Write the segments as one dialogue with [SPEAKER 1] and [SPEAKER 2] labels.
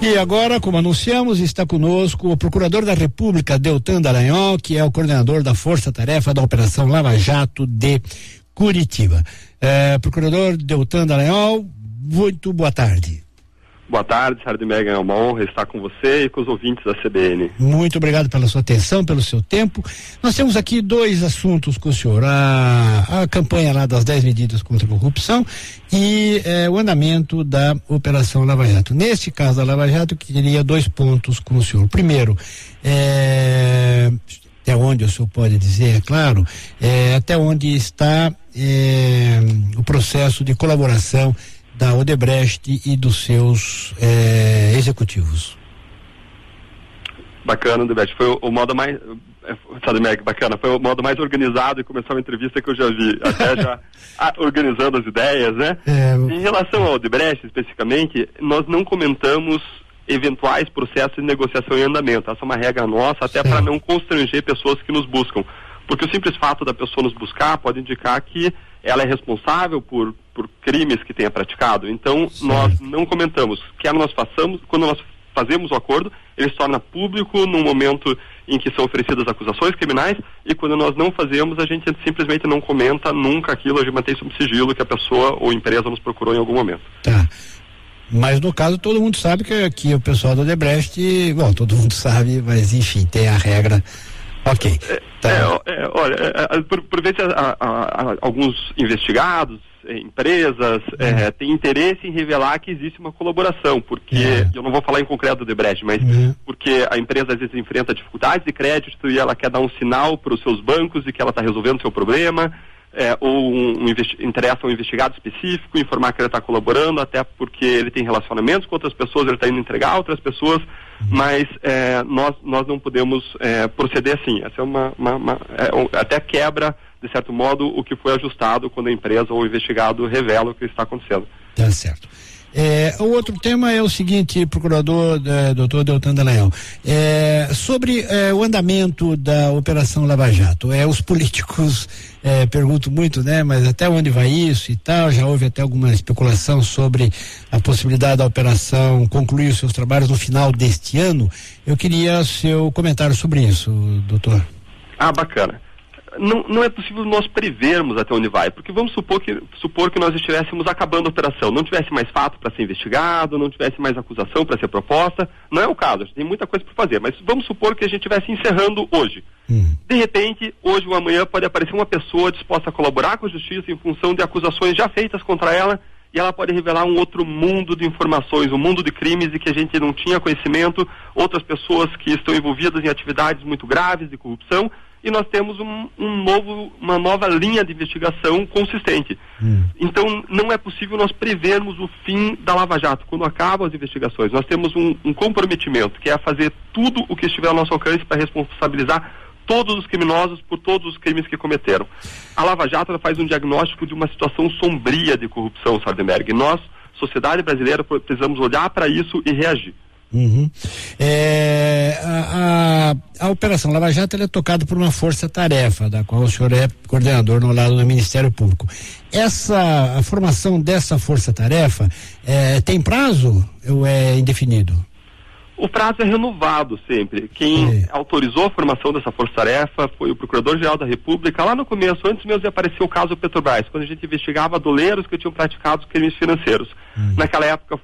[SPEAKER 1] E agora, como anunciamos, está conosco o Procurador da República, Deltan Dallagnol, que é o coordenador da Força Tarefa da Operação Lava Jato de Curitiba. Procurador Deltan Dallagnol, muito boa tarde.
[SPEAKER 2] Boa tarde, Sardenberg, é uma honra estar com você e com os ouvintes da CBN.
[SPEAKER 1] Muito obrigado pela sua atenção, pelo seu tempo. Nós temos aqui dois assuntos com o senhor, a campanha lá das 10 medidas contra a corrupção e o andamento da Operação Lava Jato. Neste caso da Lava Jato, eu queria 2 pontos com o senhor. Primeiro, até onde o senhor pode dizer, é claro, até onde está o processo de colaboração da Odebrecht e dos seus executivos.
[SPEAKER 2] Bacana, Odebrecht, foi o modo mais, bacana, foi o modo mais organizado de começar uma entrevista que eu já vi, até já organizando as ideias, né? Em relação ao Odebrecht, especificamente, nós não comentamos eventuais processos de negociação em andamento. Essa é uma regra nossa, até para não constranger pessoas que nos buscam, porque o simples fato da pessoa nos buscar pode indicar que ela é responsável por crimes que tenha praticado. Então, nós não comentamos. Quer nós façamos, quando nós fazemos o acordo, ele se torna público no momento em que são oferecidas acusações criminais, e quando nós não fazemos, a gente simplesmente não comenta nunca aquilo, a gente mantém sob sigilo que a pessoa ou empresa nos procurou em algum momento.
[SPEAKER 1] Tá. Mas no caso todo mundo sabe que aqui o pessoal do Odebrecht, bom, todo mundo sabe, mas enfim, tem a regra. Ok.
[SPEAKER 2] Olha, por vezes alguns investigados, empresas, têm interesse em revelar que existe uma colaboração, porque, eu não vou falar em concreto do Odebrecht, mas porque a empresa às vezes enfrenta dificuldades de crédito e ela quer dar um sinal para os seus bancos de que ela está resolvendo o seu problema, ou interessa um investigado específico, informar que ele está colaborando, até porque ele tem relacionamentos com outras pessoas, ele está indo entregar a outras pessoas, mas nós não podemos proceder assim. Essa é até quebra, de certo modo, o que foi ajustado quando a empresa ou o investigado revela o que está acontecendo.
[SPEAKER 1] Tá certo. O outro tema é o seguinte, procurador doutor Deltan Dallagnol, sobre o andamento da Operação Lava Jato. Os políticos perguntam muito, né, mas até onde vai isso e tal, já houve até alguma especulação sobre a possibilidade da operação concluir os seus trabalhos no final deste ano. Eu queria seu comentário sobre isso, doutor.
[SPEAKER 2] Bacana. Não é possível nós prevermos até onde vai, porque vamos supor que nós estivéssemos acabando a operação, não tivesse mais fato para ser investigado, não tivesse mais acusação para ser proposta. Não é o caso, a gente tem muita coisa para fazer, mas vamos supor que a gente estivesse encerrando hoje. De repente, hoje ou amanhã pode aparecer uma pessoa disposta a colaborar com a justiça em função de acusações já feitas contra ela, e ela pode revelar um outro mundo de informações, um mundo de crimes de que a gente não tinha conhecimento, outras pessoas que estão envolvidas em atividades muito graves de corrupção, e nós temos uma nova linha de investigação consistente. Então, não é possível nós prevermos o fim da Lava Jato, quando acabam as investigações. Nós temos um comprometimento, que é fazer tudo o que estiver ao nosso alcance para responsabilizar todos os criminosos por todos os crimes que cometeram. A Lava Jato faz um diagnóstico de uma situação sombria de corrupção, Sardenberg. Nós, sociedade brasileira, precisamos olhar para isso e reagir. A Operação Lava Jato é tocada por uma força-tarefa, da qual o senhor é coordenador no lado do Ministério Público. A formação dessa força-tarefa tem prazo ou é indefinido? O prazo é renovado sempre. Quem autorizou a formação dessa força-tarefa foi o Procurador-Geral da República, lá no começo, antes mesmo de aparecer o caso Petrobras, quando a gente investigava doleiros que tinham praticado crimes financeiros. Naquela época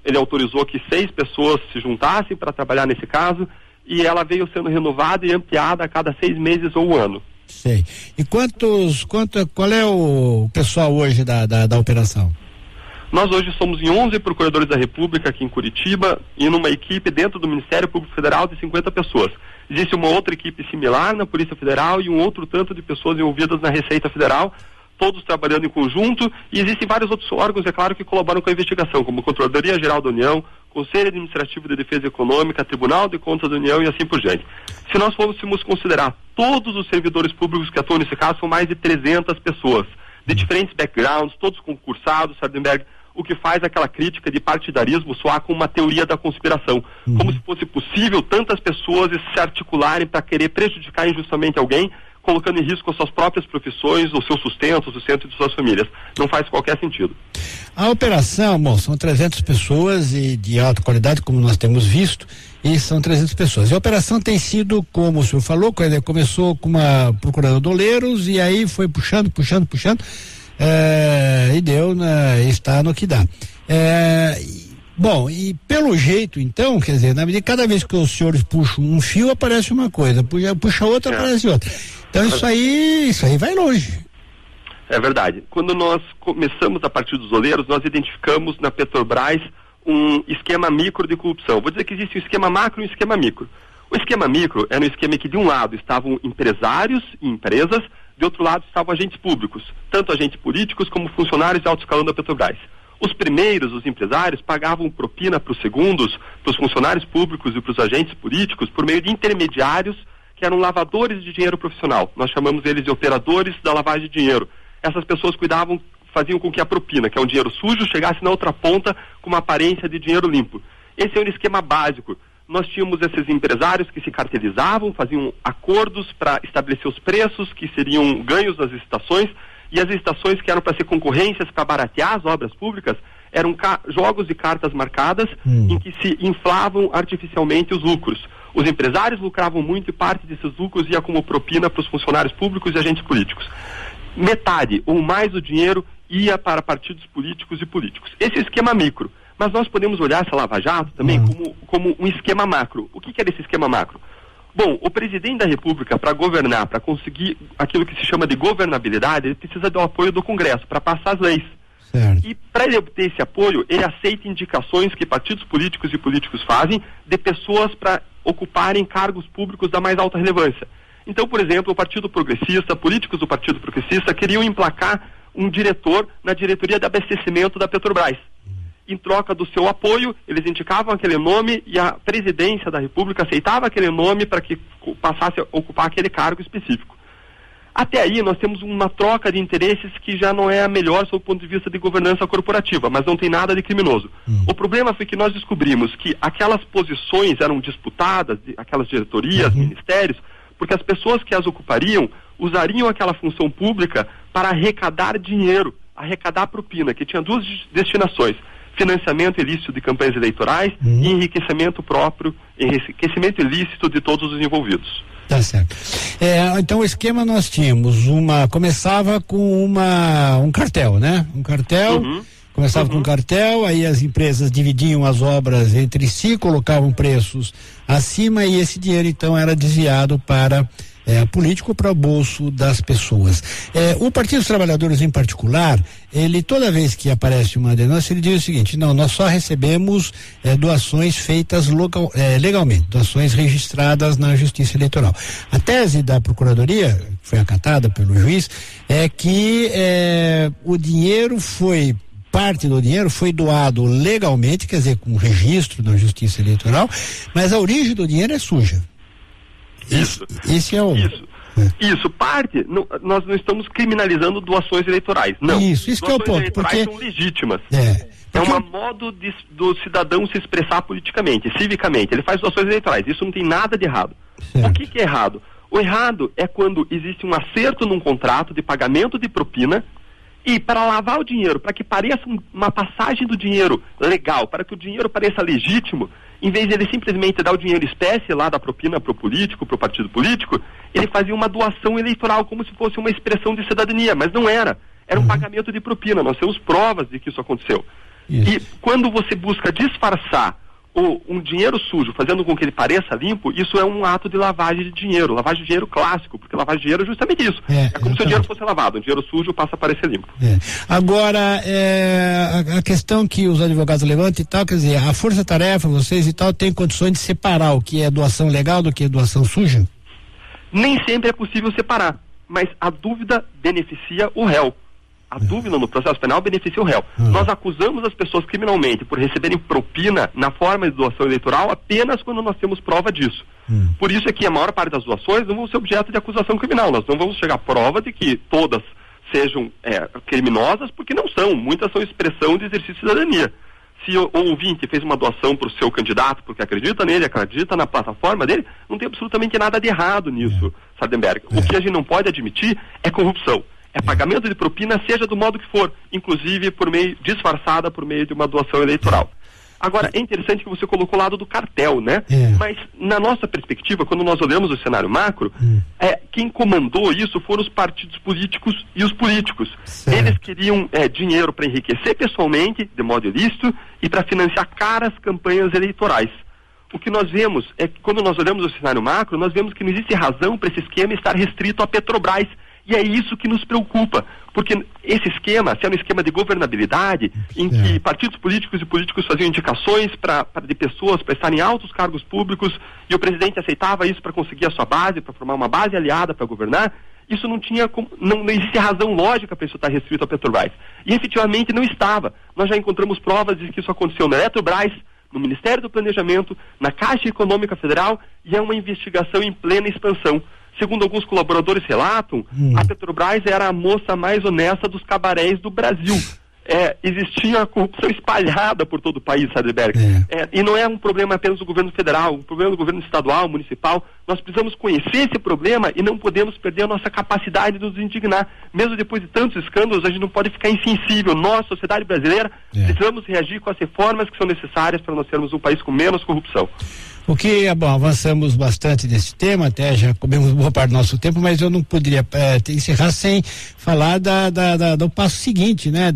[SPEAKER 2] ele autorizou que 6 pessoas se juntassem para trabalhar nesse caso, e ela veio sendo renovada e ampliada a cada 6 meses ou 1 ano.
[SPEAKER 1] Sei. E qual é o pessoal hoje da operação?
[SPEAKER 2] Nós hoje somos em 11 procuradores da República aqui em Curitiba e numa equipe dentro do Ministério Público Federal de 50 pessoas. Existe uma outra equipe similar na Polícia Federal e um outro tanto de pessoas envolvidas na Receita Federal, todos trabalhando em conjunto, e existem vários outros órgãos, é claro, que colaboram com a investigação, como a Controladoria Geral da União, Conselho Administrativo de Defesa Econômica, Tribunal de Contas da União e assim por diante. Se nós fôssemos considerar todos os servidores públicos que atuam nesse caso, são mais de 300 pessoas, de diferentes backgrounds, todos concursados, Sardenberg, o que faz aquela crítica de partidarismo soar como uma teoria da conspiração, como se fosse possível tantas pessoas se articularem para querer prejudicar injustamente alguém, colocando em risco as suas próprias profissões, o seu sustento, o sustento de suas famílias. Não faz qualquer sentido.
[SPEAKER 1] A operação, bom, são 300 pessoas e de alta qualidade, como nós temos visto, e são 300 pessoas. E a operação tem sido, como o senhor falou, começou com uma procurando doleiros e aí foi puxando, e deu, está no que dá. Bom, e pelo jeito, então, quer dizer, na medida cada vez que os senhores puxam um fio, aparece uma coisa, puxa outra, aparece outra. Então isso aí vai longe.
[SPEAKER 2] É verdade. Quando nós começamos a partir dos oleiros, nós identificamos na Petrobras um esquema micro de corrupção. Vou dizer que existe um esquema macro e um esquema micro. O esquema micro era um esquema que de um lado estavam empresários e empresas, de outro lado estavam agentes públicos, tanto agentes políticos como funcionários de alto escalão da Petrobras. Os primeiros, os empresários, pagavam propina para os segundos, para os funcionários públicos e para os agentes políticos, por meio de intermediários que eram lavadores de dinheiro profissional. Nós chamamos eles de operadores da lavagem de dinheiro. Essas pessoas faziam com que a propina, que é um dinheiro sujo, chegasse na outra ponta com uma aparência de dinheiro limpo. Esse é um esquema básico. Nós tínhamos esses empresários que se cartelizavam, faziam acordos para estabelecer os preços que seriam ganhos nas licitações, e as licitações que eram para ser concorrências para baratear as obras públicas eram jogos de cartas marcadas em que se inflavam artificialmente os lucros. Os empresários lucravam muito e parte desses lucros ia como propina para os funcionários públicos e agentes políticos. Metade ou mais do dinheiro ia para partidos políticos e políticos. Esse é o esquema micro. Mas nós podemos olhar essa Lava Jato também como um esquema macro. O que é esse esquema macro? Bom, o presidente da República, para governar, para conseguir aquilo que se chama de governabilidade, ele precisa do apoio do Congresso para passar as leis.
[SPEAKER 1] Certo.
[SPEAKER 2] E para ele obter esse apoio, ele aceita indicações que partidos políticos e políticos fazem de pessoas para ocuparem cargos públicos da mais alta relevância. Então, por exemplo, o Partido Progressista, políticos do Partido Progressista queriam emplacar um diretor na diretoria de abastecimento da Petrobras. Em troca do seu apoio, eles indicavam aquele nome e a presidência da República aceitava aquele nome para que passasse a ocupar aquele cargo específico. Até aí nós temos uma troca de interesses que já não é a melhor sob o ponto de vista de governança corporativa, mas não tem nada de criminoso. O problema foi que nós descobrimos que aquelas posições eram disputadas, aquelas diretorias, ministérios, porque as pessoas que as ocupariam usariam aquela função pública para arrecadar dinheiro, arrecadar propina, que tinha duas destinações: financiamento ilícito de campanhas eleitorais e enriquecimento próprio, enriquecimento ilícito de todos os envolvidos.
[SPEAKER 1] Tá certo. Então o esquema nós tínhamos começava com um cartel, né? Um cartel, começava com um cartel, aí as empresas dividiam as obras entre si, colocavam preços acima e esse dinheiro então era desviado para político, para o bolso das pessoas. O Partido dos Trabalhadores em particular, ele toda vez que aparece uma denúncia, ele diz o seguinte: não, nós só recebemos doações feitas legalmente, doações registradas na Justiça Eleitoral. A tese da Procuradoria, que foi acatada pelo juiz, é que parte do dinheiro foi doado legalmente, quer dizer, com registro na Justiça Eleitoral, mas a origem do dinheiro é suja.
[SPEAKER 2] Isso.
[SPEAKER 1] Esse é o...
[SPEAKER 2] Isso, parte, nós não estamos criminalizando doações eleitorais, não.
[SPEAKER 1] Isso que é o ponto, porque
[SPEAKER 2] são legítimas.
[SPEAKER 1] É
[SPEAKER 2] um modo do cidadão se expressar politicamente, civicamente. Ele faz doações eleitorais, isso não tem nada de errado.
[SPEAKER 1] Certo.
[SPEAKER 2] O que é errado? O errado é quando existe um acerto num contrato de pagamento de propina e para lavar o dinheiro, para que pareça uma passagem do dinheiro legal, para que o dinheiro pareça legítimo, em vez de ele simplesmente dar o dinheiro espécie lá da propina para o político, para o partido político, ele fazia uma doação eleitoral, como se fosse uma expressão de cidadania, mas não era. Era um pagamento de propina. Nós temos provas de que isso aconteceu.
[SPEAKER 1] Isso.
[SPEAKER 2] E quando você busca disfarçar um dinheiro sujo, fazendo com que ele pareça limpo, isso é um ato de lavagem de dinheiro clássico, porque lavagem de dinheiro é justamente isso. É como se o dinheiro fosse lavado, o dinheiro sujo passa a parecer limpo.
[SPEAKER 1] Agora, a questão que os advogados levantam e tal, quer dizer, a força-tarefa, vocês e tal, tem condições de separar o que é doação legal do que é doação suja?
[SPEAKER 2] Nem sempre é possível separar, mas a dúvida beneficia o réu. A dúvida no processo penal beneficia o réu. Nós acusamos as pessoas criminalmente por receberem propina na forma de doação eleitoral apenas quando nós temos prova disso. Por isso é que a maior parte das doações não vão ser objeto de acusação criminal. Nós não vamos chegar à prova de que todas sejam criminosas, porque não são. Muitas são expressão de exercício de cidadania. Se o ouvinte fez uma doação para o seu candidato porque acredita nele, acredita na plataforma dele, não tem absolutamente nada de errado nisso, Sardenberg. O que a gente não pode admitir é corrupção. É pagamento de propina, seja do modo que for, inclusive disfarçada por meio de uma doação eleitoral. Agora, é interessante que você colocou o lado do cartel, né? Mas, na nossa perspectiva, quando nós olhamos o cenário macro, quem comandou isso foram os partidos políticos e os políticos. Certo. Eles queriam dinheiro para enriquecer pessoalmente, de modo ilícito, e para financiar caras campanhas eleitorais. O que nós vemos é que, quando nós olhamos o cenário macro, nós vemos que não existe razão para esse esquema estar restrito à Petrobras. E é isso que nos preocupa, porque esse esquema, se é um esquema de governabilidade, em que partidos políticos e políticos faziam indicações de pessoas para estarem em altos cargos públicos, e o presidente aceitava isso para conseguir a sua base, para formar uma base aliada para governar, isso não existe razão lógica para isso estar restrito à Petrobras. E efetivamente não estava. Nós já encontramos provas de que isso aconteceu na Eletrobras, no Ministério do Planejamento, na Caixa Econômica Federal, e é uma investigação em plena expansão. Segundo alguns colaboradores relatam, a Petrobras era a moça mais honesta dos cabarés do Brasil. Existia corrupção espalhada por todo o país, Sardenberg. E não é um problema apenas do governo federal, um problema do governo estadual, municipal. Nós precisamos conhecer esse problema e não podemos perder a nossa capacidade de nos indignar. Mesmo depois de tantos escândalos, a gente não pode ficar insensível. Nós, sociedade brasileira, precisamos reagir com as reformas que são necessárias para nós sermos um país com menos corrupção.
[SPEAKER 1] O que, avançamos bastante nesse tema, até já comemos boa parte do nosso tempo, mas eu não poderia encerrar sem falar do passo seguinte, né,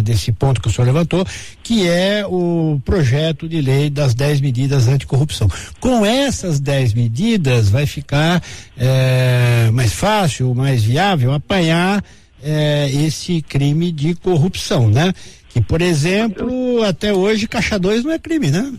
[SPEAKER 1] desse ponto que o senhor levantou, que é o projeto de lei das 10 medidas anticorrupção. Com essas 10 medidas vai ficar mais fácil, mais viável apanhar esse crime de corrupção, né? Que, por exemplo, até hoje Caixa 2 não é crime, né?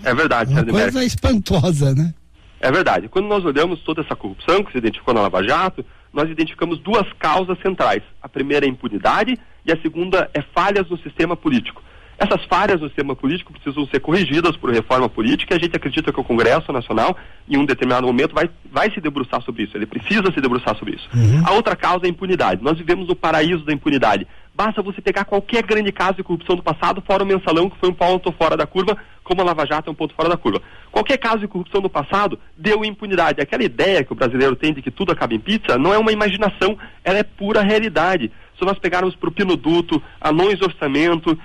[SPEAKER 2] É verdade,
[SPEAKER 1] uma coisa espantosa, né?
[SPEAKER 2] É verdade. Quando nós olhamos toda essa corrupção que se identificou na Lava Jato, nós identificamos duas causas centrais. A primeira é impunidade e a segunda é falhas no sistema político. Essas falhas no sistema político precisam ser corrigidas por reforma política e a gente acredita que o Congresso Nacional, em um determinado momento, vai se debruçar sobre isso. Ele precisa se debruçar sobre isso. A outra causa é a impunidade. Nós vivemos no paraíso da impunidade. Basta você pegar qualquer grande caso de corrupção do passado, fora o mensalão, que foi um ponto fora da curva, como a Lava Jato é um ponto fora da curva. Qualquer caso de corrupção do passado deu impunidade. Aquela ideia que o brasileiro tem de que tudo acaba em pizza não é uma imaginação, ela é pura realidade. Se nós pegarmos propinoduto, anões de orçamento,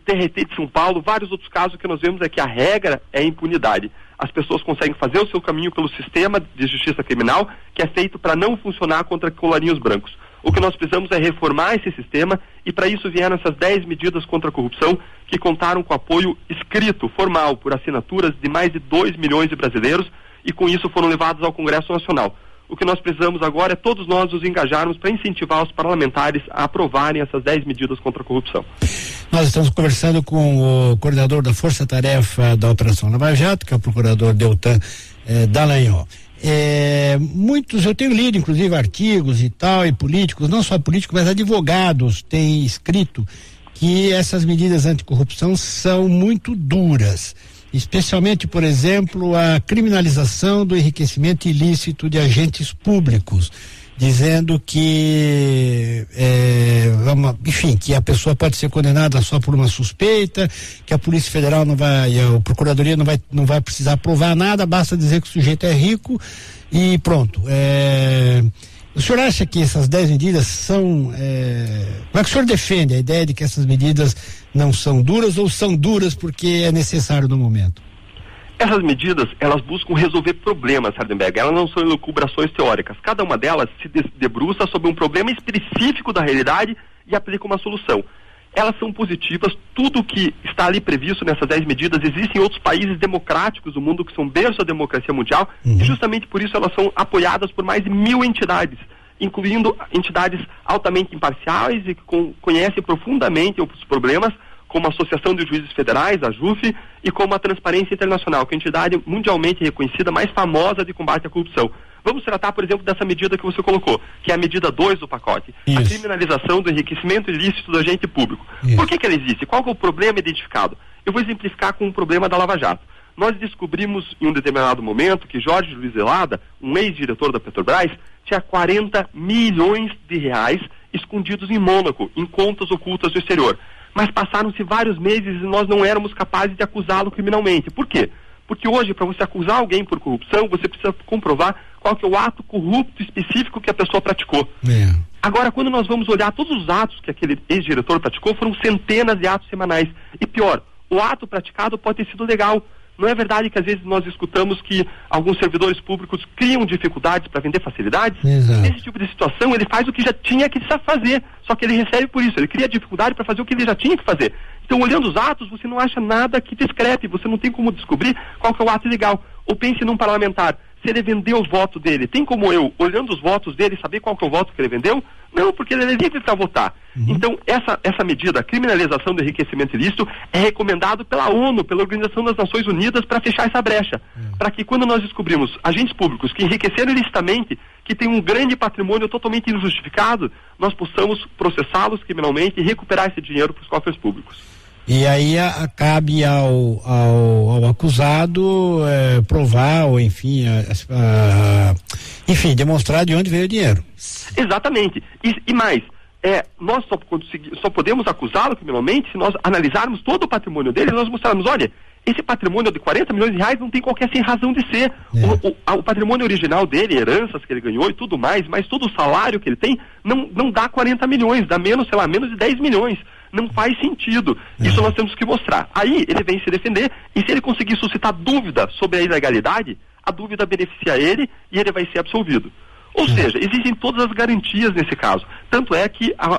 [SPEAKER 2] TRT de São Paulo, vários outros casos, que nós vemos é que a regra é a impunidade. As pessoas conseguem fazer o seu caminho pelo sistema de justiça criminal, que é feito para não funcionar contra colarinhos brancos. O que nós precisamos é reformar esse sistema, e para isso vieram essas 10 medidas contra a corrupção, que contaram com apoio escrito, formal, por assinaturas de mais de 2 milhões de brasileiros, e com isso foram levados ao Congresso Nacional. O que nós precisamos agora é todos nós nos engajarmos para incentivar os parlamentares a aprovarem essas 10 medidas contra a corrupção.
[SPEAKER 1] Nós estamos conversando com o coordenador da Força Tarefa da Operação Lava Jato, que é o procurador Deltan Dallagnol. Eu tenho lido inclusive artigos e tal, e políticos, não só políticos, mas advogados têm escrito que essas medidas anticorrupção são muito duras, especialmente, por exemplo, a criminalização do enriquecimento ilícito de agentes públicos, dizendo que que a pessoa pode ser condenada só por uma suspeita, que a Polícia Federal a Procuradoria não vai precisar provar nada, basta dizer que o sujeito é rico e pronto. O senhor acha que essas 10 medidas são... como é que o senhor defende a ideia de que essas medidas não são duras, ou são duras porque é necessário no momento?
[SPEAKER 2] Essas medidas, elas buscam resolver problemas, Sardenberg. Elas não são elucubrações teóricas. Cada uma delas se debruça sobre um problema específico da realidade e aplica uma solução. Elas são positivas, tudo que está ali previsto nessas 10 medidas existe em outros países democráticos do mundo que são berço da democracia mundial, e justamente por isso elas são apoiadas por mais de 1.000 entidades, incluindo entidades altamente imparciais e que conhecem profundamente os problemas, como a Associação de Juízes Federais, a JUF, e como a Transparência Internacional, que é a entidade mundialmente reconhecida mais famosa de combate à corrupção. Vamos tratar, por exemplo, dessa medida que você colocou, que é a medida 2 do pacote, a criminalização do enriquecimento ilícito do agente público. Por que ela existe? Qual que é o problema identificado? Eu vou exemplificar com o problema da Lava Jato. Nós descobrimos em um determinado momento que Jorge Luiz Zelada, um ex-diretor da Petrobras, tinha 40 milhões de reais escondidos em Mônaco, em contas ocultas do exterior. mas passaram-se vários meses e nós não éramos capazes de acusá-lo criminalmente. Por quê? Porque hoje, para você acusar alguém por corrupção, você precisa comprovar qual que é o ato corrupto específico que a pessoa praticou. Agora, quando nós vamos olhar todos os atos que aquele ex-diretor praticou, foram centenas de atos semanais. E pior, o ato praticado pode ter sido legal. Não é verdade que às vezes nós escutamos que alguns servidores públicos criam dificuldades para vender facilidades?
[SPEAKER 1] Exato.
[SPEAKER 2] Nesse tipo de situação, ele faz o que já tinha que fazer, só que ele recebe por isso, ele cria dificuldade para fazer o que ele já tinha que fazer. Então, olhando os atos, você não acha nada que discrepe, você não tem como descobrir qual que é o ato ilegal. Ou pense num parlamentar, se ele vendeu os votos dele, tem como eu, olhando os votos dele, saber qual que é o voto que ele vendeu? Não, porque ele é livre para votar. Então, essa medida, a criminalização do enriquecimento ilícito, é recomendado pela ONU, pela Organização das Nações Unidas, para fechar essa brecha. Para que quando nós descobrimos agentes públicos que enriqueceram ilicitamente, que têm um grande patrimônio totalmente injustificado, nós possamos processá-los criminalmente e recuperar esse dinheiro para os cofres públicos.
[SPEAKER 1] E aí cabe ao acusado provar, ou enfim, demonstrar de onde veio o dinheiro.
[SPEAKER 2] Exatamente. E mais, nós só podemos acusá-lo criminalmente se nós analisarmos todo o patrimônio dele e nós mostrarmos, olha, esse patrimônio de 40 milhões de reais não tem qualquer sem razão de ser. O patrimônio original dele, heranças que ele ganhou e tudo mais, mas todo o salário que ele tem, não dá 40 milhões, dá menos de 10 milhões. Não faz sentido. Isso nós temos que mostrar. Aí ele vem se defender e se ele conseguir suscitar dúvida sobre a ilegalidade, a dúvida beneficia ele e ele vai ser absolvido. Ou seja, existem todas as garantias nesse caso. Tanto é que a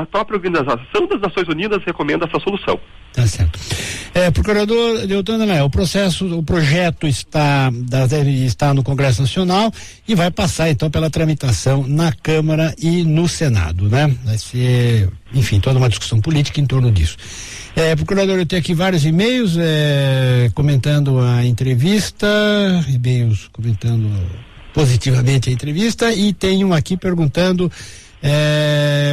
[SPEAKER 2] própria Organização das Nações Unidas recomenda essa solução.
[SPEAKER 1] Tá certo. Procurador Deltan Dallagnol, o projeto está no Congresso Nacional e vai passar então pela tramitação na Câmara e no Senado, né? Vai ser, enfim, toda uma discussão política em torno disso. Procurador, eu tenho aqui vários e-mails comentando a entrevista, e-mails comentando positivamente a entrevista, e tem um aqui perguntando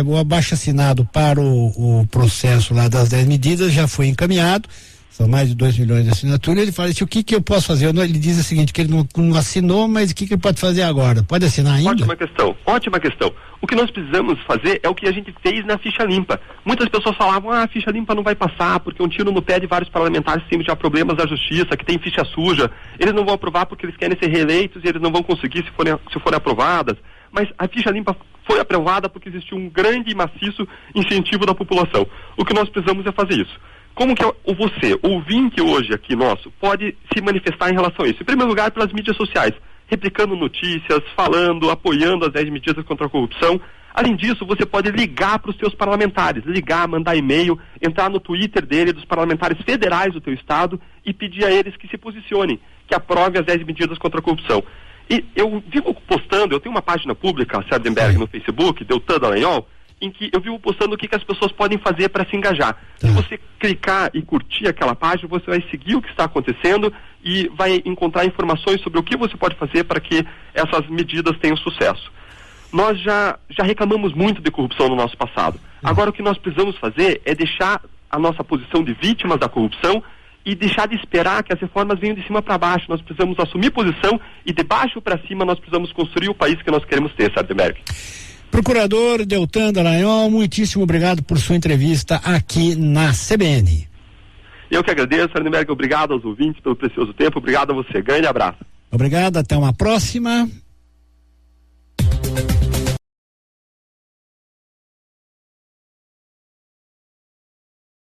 [SPEAKER 1] o abaixo-assinado para o processo lá das 10 medidas já foi encaminhado, são mais de 2 milhões de assinaturas. Ele fala assim, o que eu posso fazer? Ele diz o seguinte, que ele não assinou, mas o que ele pode fazer agora? Pode assinar ainda?
[SPEAKER 2] Ótima questão. O que nós precisamos fazer é o que a gente fez na ficha limpa. Muitas pessoas falavam, a ficha limpa não vai passar, porque um tiro no pé de vários parlamentares que têm já problemas da justiça, que tem ficha suja, eles não vão aprovar porque eles querem ser reeleitos e eles não vão conseguir se forem aprovadas. Mas a ficha limpa foi aprovada porque existiu um grande e maciço incentivo da população. O que nós precisamos é fazer isso. Como que você, ouvinte hoje aqui nosso, pode se manifestar em relação a isso? Em primeiro lugar, pelas mídias sociais, replicando notícias, falando, apoiando as 10 medidas contra a corrupção. Além disso, você pode ligar para os seus parlamentares, mandar e-mail, entrar no Twitter dos parlamentares federais do teu estado e pedir a eles que se posicionem, que aprovem as 10 medidas contra a corrupção. E eu vivo postando, eu tenho uma página pública, Sardenberg, no Facebook, Deltan Dallagnol, em que eu vivo postando o que as pessoas podem fazer para se engajar. Se você clicar e curtir aquela página, você vai seguir o que está acontecendo e vai encontrar informações sobre o que você pode fazer para que essas medidas tenham sucesso. Nós já reclamamos muito de corrupção no nosso passado. Agora o que nós precisamos fazer é deixar a nossa posição de vítimas da corrupção e deixar de esperar que as reformas venham de cima para baixo. Nós precisamos assumir posição e de baixo para cima nós precisamos construir o país que nós queremos ter, Sardenberg.
[SPEAKER 1] Procurador Deltan Dallagnol, muitíssimo obrigado por sua entrevista aqui na CBN.
[SPEAKER 2] Eu que agradeço, Sardenberg, obrigado aos ouvintes pelo precioso tempo, obrigado a você, grande abraço.
[SPEAKER 1] Obrigado, até uma próxima.